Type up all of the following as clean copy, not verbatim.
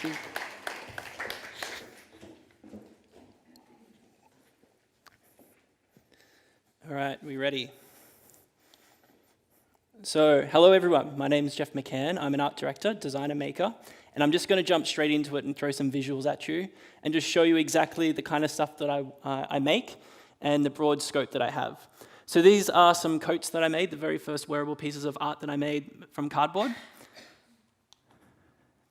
you. All right, we ready? So, hello everyone. My name is Jeff McCann. I'm an art director, designer, maker, and I'm just going to jump straight into it and throw some visuals at you and just show you exactly the kind of stuff that I make and the broad scope that I have. So these are some coats that I made, the very first wearable pieces of art that I made from cardboard.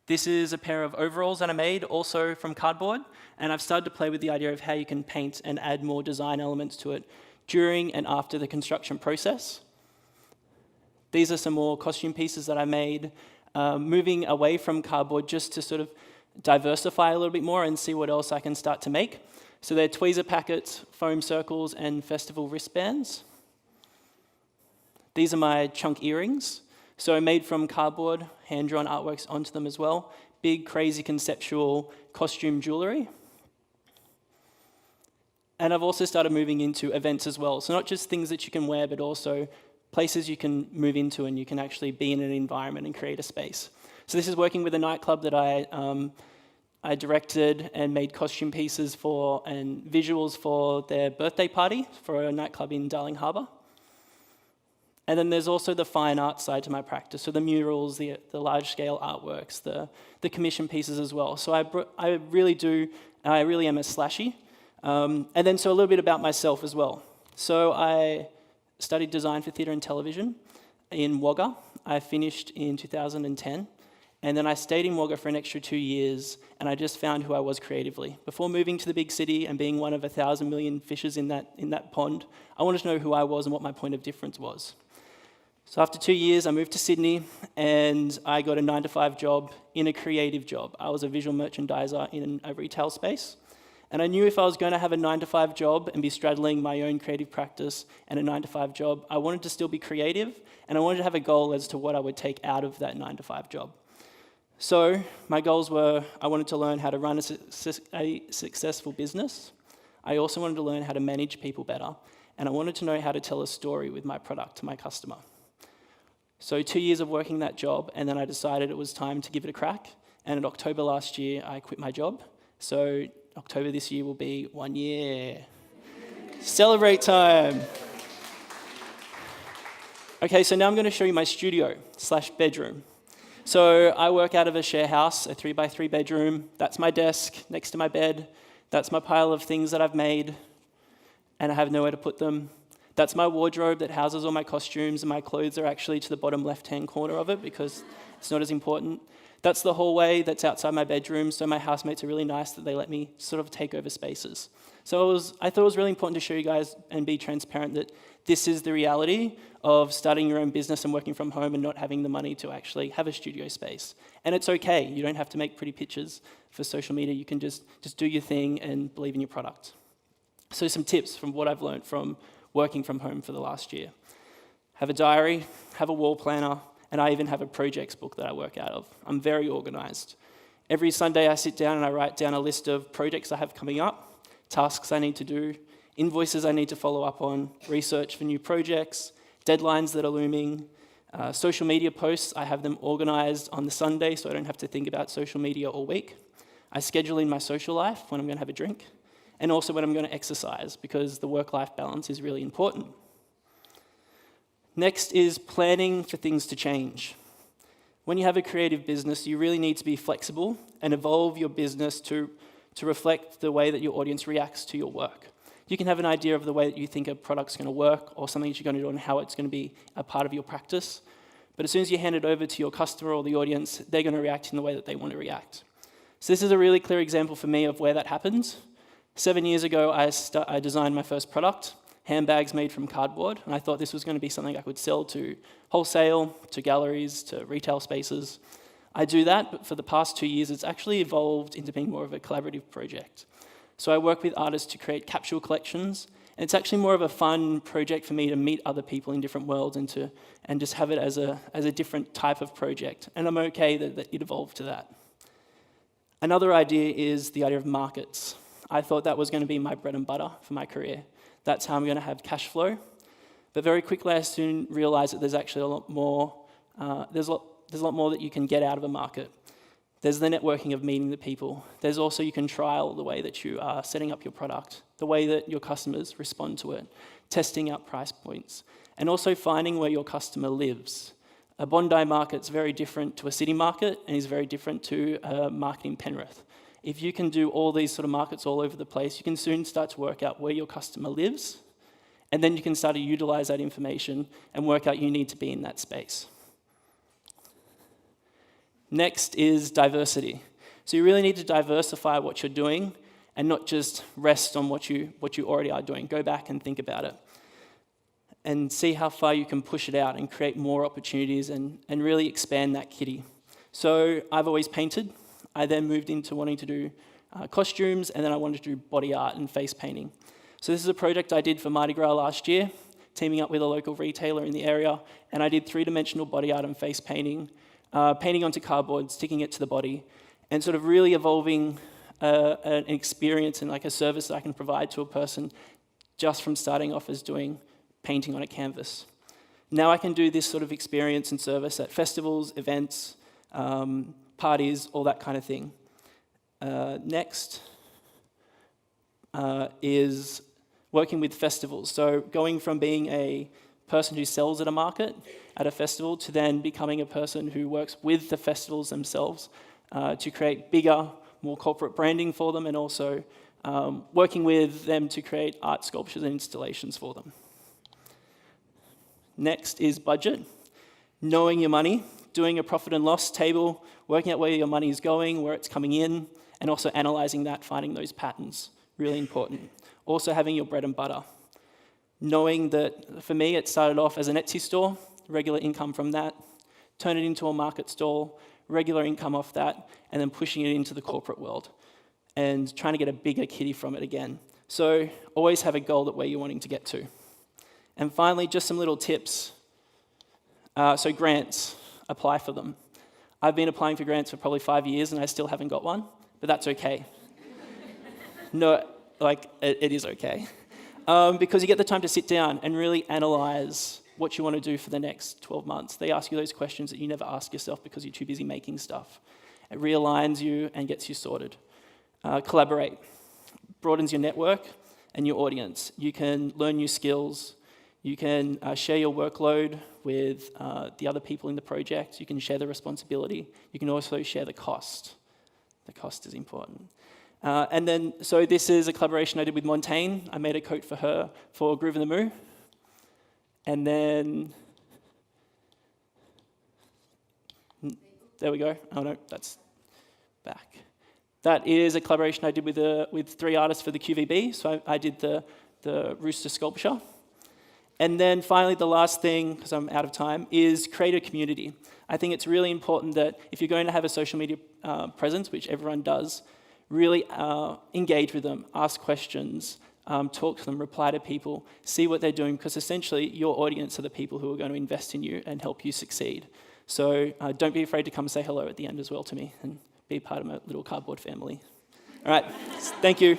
This is a pair of overalls that I made also from cardboard, and I've started to play with the idea of how you can paint and add more design elements to it during and after the construction process. These are some more costume pieces that I made, moving away from cardboard just to sort of diversify a little bit more and see what else I can start to make. So they're tweezer packets, foam circles, and festival wristbands. These are my chunk earrings. So made from cardboard, hand-drawn artworks onto them as well. Big, crazy, conceptual costume jewelry. And I've also started moving into events as well. So not just things that you can wear, but also places you can move into and you can actually be in an environment and create a space. So this is working with a nightclub that I directed and made costume pieces for and visuals for their birthday party for a nightclub in Darling Harbour. And then there's also the fine art side to my practice, so the murals, the large-scale artworks, the commission pieces as well. So I really am a slashy. And then so a little bit about myself as well. So I studied design for theatre and television in Wagga. I finished in 2010. And then I stayed in Wagga for an extra 2 years, and I just found who I was creatively. Before moving to the big city and being one of 1,000 million fishes in that pond, I wanted to know who I was and what my point of difference was. So after 2 years, I moved to Sydney, and I got a 9-to-5 job in a creative job. I was a visual merchandiser in a retail space. And I knew if I was going to have a 9-to-5 job and be straddling my own creative practice and a 9-to-5 job, I wanted to still be creative, and I wanted to have a goal as to what I would take out of that 9-to-5 job. So my goals were, I wanted to learn how to run a successful business. I also wanted to learn how to manage people better, and I wanted to know how to tell a story with my product to my customer. So 2 years of working that job, and then I decided it was time to give it a crack, and in October last year, I quit my job. So October this year will be 1 year. Celebrate time. Okay, so now I'm going to show you my studio/bedroom. So I work out of a share house, a 3x3 bedroom. That's my desk next to my bed. That's my pile of things that I've made, and I have nowhere to put them. That's my wardrobe that houses all my costumes, and my clothes are actually to the bottom left-hand corner of it because it's not as important. That's the hallway that's outside my bedroom, so my housemates are really nice that they let me sort of take over spaces. So I thought it was really important to show you guys and be transparent that this is the reality of starting your own business and working from home and not having the money to actually have a studio space. And it's okay. You don't have to make pretty pictures for social media. You can just do your thing and believe in your product. So some tips from what I've learned from working from home for the last year. Have a diary, have a wall planner, and I even have a projects book that I work out of. I'm very organized. Every Sunday I sit down and I write down a list of projects I have coming up, tasks I need to do, invoices I need to follow up on, research for new projects, deadlines that are looming, social media posts. I have them organized on the Sunday so I don't have to think about social media all week. I schedule in my social life when I'm going to have a drink, and also when I'm going to exercise because the work-life balance is really important. Next is planning for things to change. When you have a creative business, you really need to be flexible and evolve your business to reflect the way that your audience reacts to your work. You can have an idea of the way that you think a product's going to work or something that you're going to do and how it's going to be a part of your practice. But as soon as you hand it over to your customer or the audience, they're going to react in the way that they want to react. So this is a really clear example for me of where that happens. 7 years ago, I designed my first product, handbags made from cardboard, and I thought this was going to be something I could sell to wholesale, to galleries, to retail spaces. I do that, but for the past 2 years, it's actually evolved into being more of a collaborative project. So I work with artists to create capsule collections, and it's actually more of a fun project for me to meet other people in different worlds and just have it as a different type of project. And I'm okay that it evolved to that. Another idea is the idea of markets. I thought that was going to be my bread and butter for my career. That's how I'm going to have cash flow. But very quickly, I soon realized that there's actually a lot more. There's a lot more that you can get out of a market. There's the networking of meeting the people. There's also you can trial the way that you are setting up your product, the way that your customers respond to it, testing out price points, and also finding where your customer lives. A Bondi market's very different to a city market and is very different to a market in Penrith. If you can do all these sort of markets all over the place, you can soon start to work out where your customer lives, and then you can start to utilize that information and work out you need to be in that space. Next is diversity. So you really need to diversify what you're doing and not just rest on what you already are doing. Go back and think about it and see how far you can push it out and create more opportunities and really expand that kitty. So I've always painted. I then moved into wanting to do costumes, and then I wanted to do body art and face painting. So this is a project I did for Mardi Gras last year, teaming up with a local retailer in the area, and I did three-dimensional body art and face painting, painting onto cardboard, sticking it to the body, and sort of really evolving an experience and like a service that I can provide to a person just from starting off as doing painting on a canvas. Now I can do this sort of experience and service at festivals, events, parties, all that kind of thing. Next is working with festivals. So going from being a person who sells at a market, at a festival, to then becoming a person who works with the festivals themselves to create bigger, more corporate branding for them, and also working with them to create art sculptures and installations for them. Next is budget. Knowing your money, doing a profit and loss table, working out where your money is going, where it's coming in, and also analysing that, finding those patterns, really important. Also having your bread and butter. Knowing that, for me, it started off as an Etsy store, regular income from that, turn it into a market stall, regular income off that, and then pushing it into the corporate world and trying to get a bigger kitty from it again. So always have a goal that where you're wanting to get to. And finally, just some little tips. So grants, apply for them. I've been applying for grants for probably 5 years and I still haven't got one, but that's okay. No, like, it is okay. Because you get the time to sit down and really analyze what you want to do for the next 12 months. They ask you those questions that you never ask yourself because you're too busy making stuff. It realigns you and gets you sorted. Collaborate. Broadens your network and your audience. You can learn new skills. You can share your workload with the other people in the project. You can share the responsibility. You can also share the cost. The cost is important. And then, so this is a collaboration I did with Montaigne. I made a coat for her for Groove and the Moo. And then, there we go. Oh no, that's back. That is a collaboration I did with 3 artists for the QVB. So I did the rooster sculpture. And then finally, the last thing, because I'm out of time, is create a community. I think it's really important that if you're going to have a social media presence, which everyone does, really engage with them, ask questions, talk to them, reply to people, see what they're doing, because essentially your audience are the people who are going to invest in you and help you succeed. So don't be afraid to come say hello at the end as well to me and be part of my little cardboard family. All right, thank you.